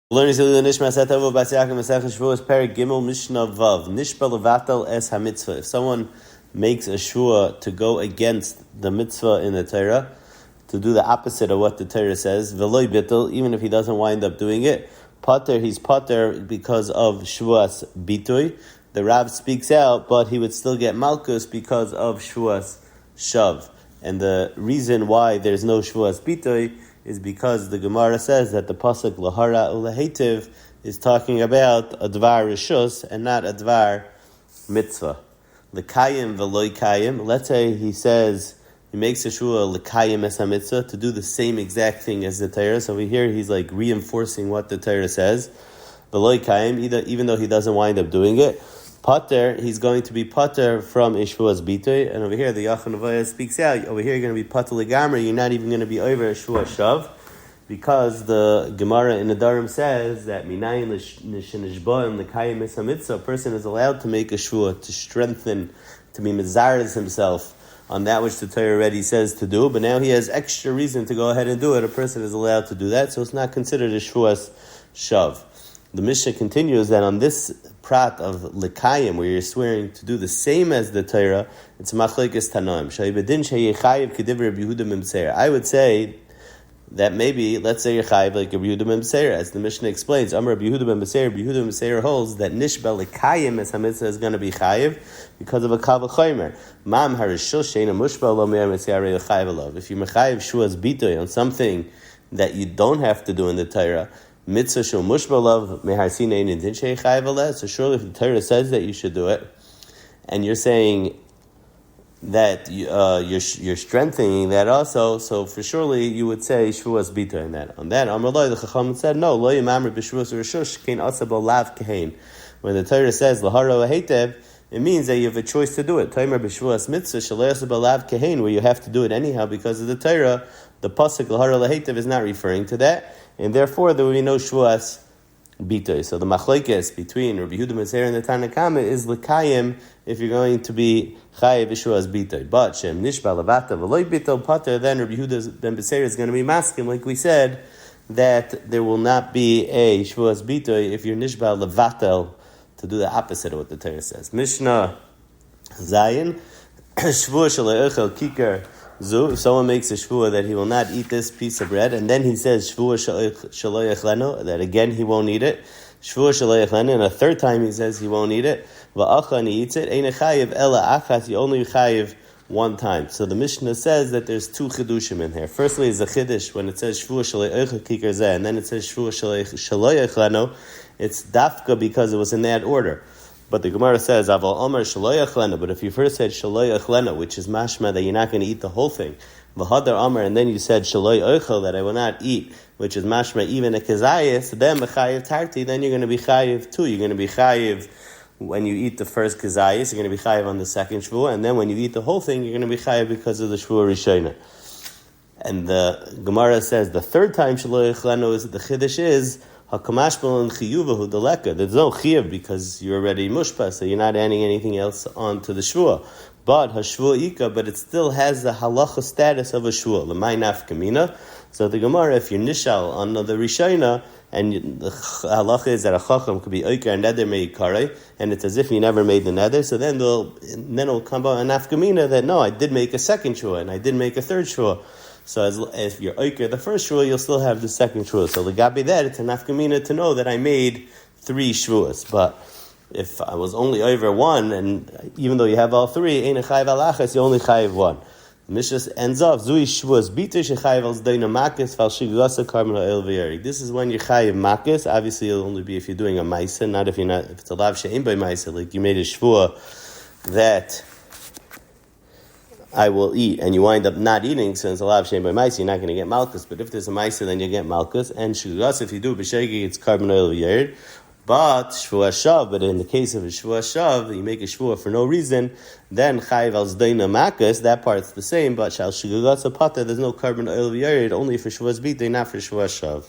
Learning to the Nishmas Etta Ahuva Bas Yaakov Masech Shevuos Perek Gimel Mishna Vav Nishba Levatel Es HaMitzvah. If someone makes a shua to go against the mitzvah in the Torah, to do the opposite of what the Torah says, Veloy Bittel, even if he doesn't wind up doing it, Pater, he's Pater because of Shevuos Bitoy. The Rav speaks out, but he would still get Malkus because of Shevuos Shav. And the reason why there's no Shevuos Bitoy is because the Gemara says that the pasuk lahara ulahetiv is talking about a dvar rishus and not a dvar mitzvah. L'kayim v'loy kayim. Let's say he says he makes a shua l'kayim es mitzvah to do the same exact thing as the Torah. So over here he's like reinforcing what the Torah says. V'loy kayim, even though he doesn't wind up doing it. Pater, he's going to be pater from Shevuos Bitoy, and over here the Ahuva speaks out. Over here you're going to be pater legamri. You're not even going to be over Shevuos Shav, because the Gemara in the Darim says that minayin l'shenishbaim l'kayim es hamitzvah. A person is allowed to make a shua to strengthen, to be mezares himself on that which the Torah already says to do. But now he has extra reason to go ahead and do it. A person is allowed to do that, so it's not considered a Shevuos Shav. The Mishnah continues that on this prat of lekayim, where you're swearing to do the same as the Torah, it's machlekes tanoim. I would say that maybe, let's say you're chayiv like Rabbi Yehuda ben Beseir, as the Mishnah explains. Amar Rabbi Yehuda ben Beseir, Rabbi Yehuda ben Beseir holds that nishba lekayim as hamitzvah is going to be chayiv because of a kal v'chomer. Mam harishul sheina mushba lo me'er mitzayarei lechayiv alav. If you mechayiv shuas bitoy on something that you don't have to do in the Torah, mitzvah shel mushbalav meharsin ein din shechayiv aleh. So surely, if the Torah says that you should do it, and you're saying that you're strengthening that also, so for surely you would say Shevuos Bitoy in that. On that, Amar Loi, the Chacham said no. Lo yimamri b'Shevuos Rishush kein asab lav kein. When the Torah says lahara lahetev, it means that you have a choice to do it. Tomer b'Shevuos mitzvah shalei asab lav kein, where you have to do it anyhow because of the Torah. The pasuk lahara lahetev is not referring to that, and therefore there will be no Shevuos Bitoy. So the machlekes between Rabbi Yehuda ben Beseir and the Tanna Kama is l'kayim if you're going to be chayiv Shevuos Bitoy. But shem nishba levata v'loy bitoy pater, then Rabbi Yehuda ben Beseir is going to be maskim, like we said, that there will not be a Shevuos Bitoy if you're nishba levatel, to do the opposite of what the Torah says. Mishnah Zayin Shevuos shalei echel kikar. If someone makes a shvua that he will not eat this piece of bread, and then he says shvua shelo yechleno, that again he won't eat it. Shvua shelo yechleno, and a third time he says he won't eat it. Va'acha, and he eats it. Ein chayiv ela achas, you only chayiv one time. So the Mishnah says that there's two chidushim in here. Firstly is a chiddush when it says shvua shelo yechel kikar zeh, and then it says shvua shelo yechleno. It's dafka because it was in that order. But the Gemara says, Aval Omer Shaloy Achlena. But if you first said Shaloy Achlena, which is mashma that you're not going to eat the whole thing, V'hadar Omer, and then you said Shaloy Oichel, that I will not eat, which is mashma even a kezayis, then Mechayiv Tarti, then you're going to be chayiv too. You're going to be chayiv when you eat the first kezayis, you're going to be chayiv on the second shvua, and then when you eat the whole thing, you're going to be chayiv because of the shvua rishona. And the Gemara says the third time Shaloy Achlena is the chiddush is Hakamashbal and chiyuvahu deleka. There's no chiyuv because you're already mushpa, so you're not adding anything else onto the shvua. But hashvua ika, but it still has the halacha status of a shvua. L'may nafkamina. So the Gemara, if you're nishal on the rishayna, and the halacha is that a chacham could be oikar and neder meikare, and it's as if you never made the neder, so then it'll come out a nafkamina that no, I did make a second shvua and I did make a third shvua. So if you're oiker the first shvua, you'll still have the second shvua. So legabi that, it's a nafkamina to know that I made 3 shvuas. But if I was only over one, and even though you have all 3, ein chayiv alachas, you only chayiv 1. The Mishnah ends off, zui shvuas bita shechayiv al zdeina makis val shigasa karmel el v'yerig. This is when you chayiv makis. Obviously, it'll only be if you're doing a ma'isa, not if it's a lav she'ein by ma'isa, like you made a shvua that I will eat, and you wind up not eating, since a lot of shame by mice, you're not going to get malchus. But if there's a mice, then you get malchus. And shugas, if you do b'shegi, it's carbon oil yered. But shvua shav, but in the case of a shvua shav, you make a shvua for no reason, then chayiv al zdeina makas, that part's the same. But shal shugas apata, there's no carbon oil yered, only for shvuas b'itay, not for shvua shav.